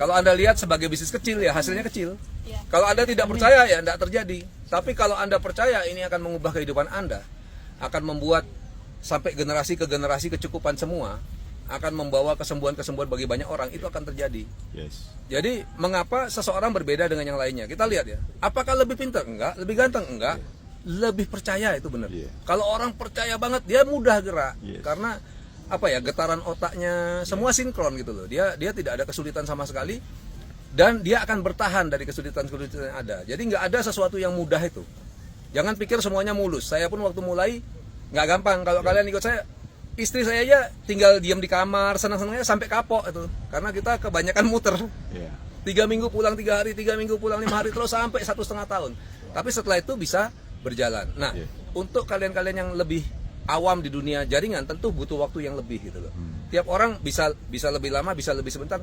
Kalau Anda lihat sebagai bisnis kecil ya hasilnya kecil. Kalau Anda tidak percaya ya tidak terjadi. Tapi kalau Anda percaya ini akan mengubah kehidupan Anda, akan membuat sampai generasi ke generasi kecukupan semua, akan membawa kesembuhan-kesembuhan bagi banyak orang, itu akan terjadi. Yes. Jadi mengapa seseorang berbeda dengan yang lainnya? Kita lihat ya. Apakah lebih pintar? Enggak. Lebih ganteng? Enggak. Lebih percaya, itu benar. Kalau orang percaya banget, dia mudah gerak. Karena apa ya, getaran otaknya semua sinkron gitu loh. Dia tidak ada kesulitan sama sekali, dan dia akan bertahan dari kesulitan-kesulitan yang ada. Jadi nggak ada sesuatu yang mudah itu. Jangan pikir semuanya mulus. Saya pun waktu mulai nggak gampang. Kalau kalian ikut saya, istri saya aja tinggal diam di kamar, senang-senangnya sampai kapok itu. Karena kita kebanyakan muter. 3 minggu pulang 3 hari, 3 minggu pulang 5 hari, terus sampai 1,5 tahun. Tapi setelah itu bisa berjalan. Nah, untuk kalian-kalian yang lebih awam di dunia jaringan, tentu butuh waktu yang lebih gitu loh. Tiap orang bisa lebih lama, bisa lebih sebentar.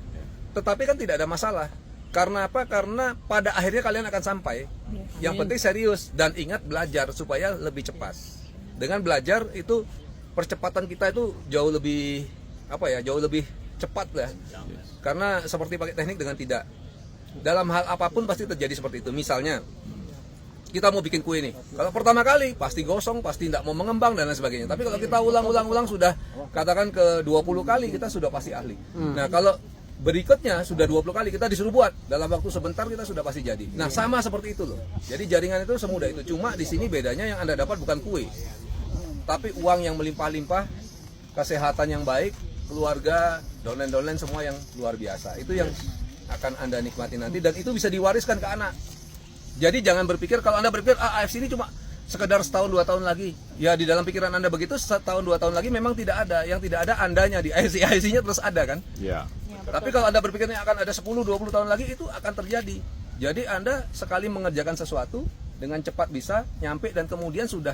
Tetapi kan tidak ada masalah. Karena apa? Karena pada akhirnya kalian akan sampai. Yang penting serius dan ingat belajar supaya lebih cepat. Dengan belajar itu percepatan kita itu jauh lebih jauh lebih cepat lah. Karena seperti pakai teknik dengan tidak. Dalam hal apapun pasti terjadi seperti itu. Misalnya kita mau bikin kue nih. Kalau pertama kali pasti gosong, pasti tidak mau mengembang dan lain sebagainya. Tapi kalau kita ulang sudah katakan ke 20 kali, kita sudah pasti ahli. Nah, kalau berikutnya sudah 20 kali kita disuruh buat, dalam waktu sebentar kita sudah pasti jadi. Nah, sama seperti itu loh. Jadi jaringan itu semudah itu. Cuma di sini bedanya yang Anda dapat bukan kue, tapi uang yang melimpah-limpah, kesehatan yang baik, keluarga, downline semua yang luar biasa. Itu yang akan Anda nikmati nanti, dan itu bisa diwariskan ke anak. Jadi jangan berpikir, kalau Anda berpikir AFC ini cuma sekedar setahun 2 tahun lagi. Ya di dalam pikiran Anda begitu, setahun 2 tahun lagi memang tidak ada. Yang tidak ada Andanya di AFC-nya terus ada kan? Iya. Tapi kalau Anda berpikirnya akan ada 10-20 tahun lagi, itu akan terjadi. Jadi Anda sekali mengerjakan sesuatu dengan cepat bisa nyampe, dan kemudian sudah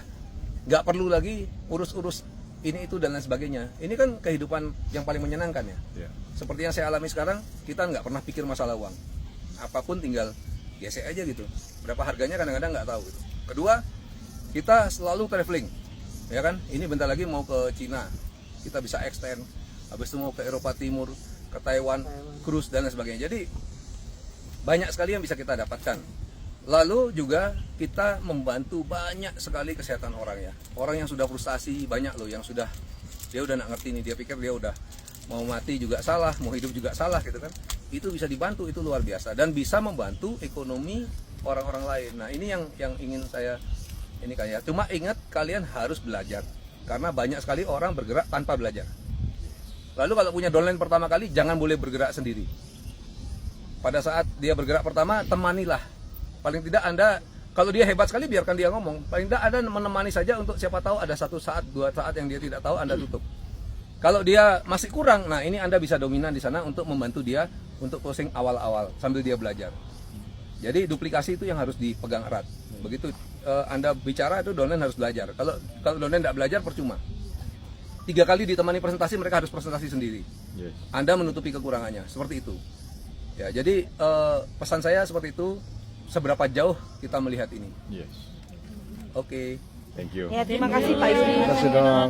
nggak perlu lagi urus-urus ini itu dan lain sebagainya. Ini kan kehidupan yang paling menyenangkan ya. Seperti yang saya alami sekarang, kita nggak pernah pikir masalah uang. Apapun tinggal gesek aja gitu. Berapa harganya kadang-kadang nggak tahu gitu. Kedua, kita selalu traveling, ya kan? Ini bentar lagi mau ke Cina, kita bisa extend. Habis itu mau ke Eropa Timur, ke Taiwan, cruise dan lain sebagainya. Jadi banyak sekali yang bisa kita dapatkan. Lalu juga kita membantu banyak sekali kesehatan orang ya. Orang yang sudah frustasi banyak loh, yang sudah dia udah nggak ngerti nih, dia pikir dia udah mau mati juga salah, mau hidup juga salah gitu kan. Itu bisa dibantu, itu luar biasa, dan bisa membantu ekonomi orang-orang lain. Nah, ini yang ingin saya ini kayak. Cuma ingat, kalian harus belajar, karena banyak sekali orang bergerak tanpa belajar. Lalu kalau punya downline pertama kali, jangan boleh bergerak sendiri. Pada saat dia bergerak pertama, temanilah. Paling tidak Anda, kalau dia hebat sekali, biarkan dia ngomong. Paling tidak Anda menemani saja, untuk siapa tahu ada 1 saat, 2 saat yang dia tidak tahu, Anda tutup. Kalau dia masih kurang, nah ini Anda bisa dominan di sana untuk membantu dia untuk closing awal-awal sambil dia belajar. Jadi duplikasi itu yang harus dipegang erat. Begitu Anda bicara, itu downline harus belajar. Kalau downline tidak belajar, percuma. 3 kali ditemani presentasi, mereka harus presentasi sendiri. Anda menutupi kekurangannya, seperti itu. Ya, jadi pesan saya seperti itu. Seberapa jauh kita melihat ini? Oke. Thank you. Ya, terima kasih Pak Yudi. Terima kasih dong.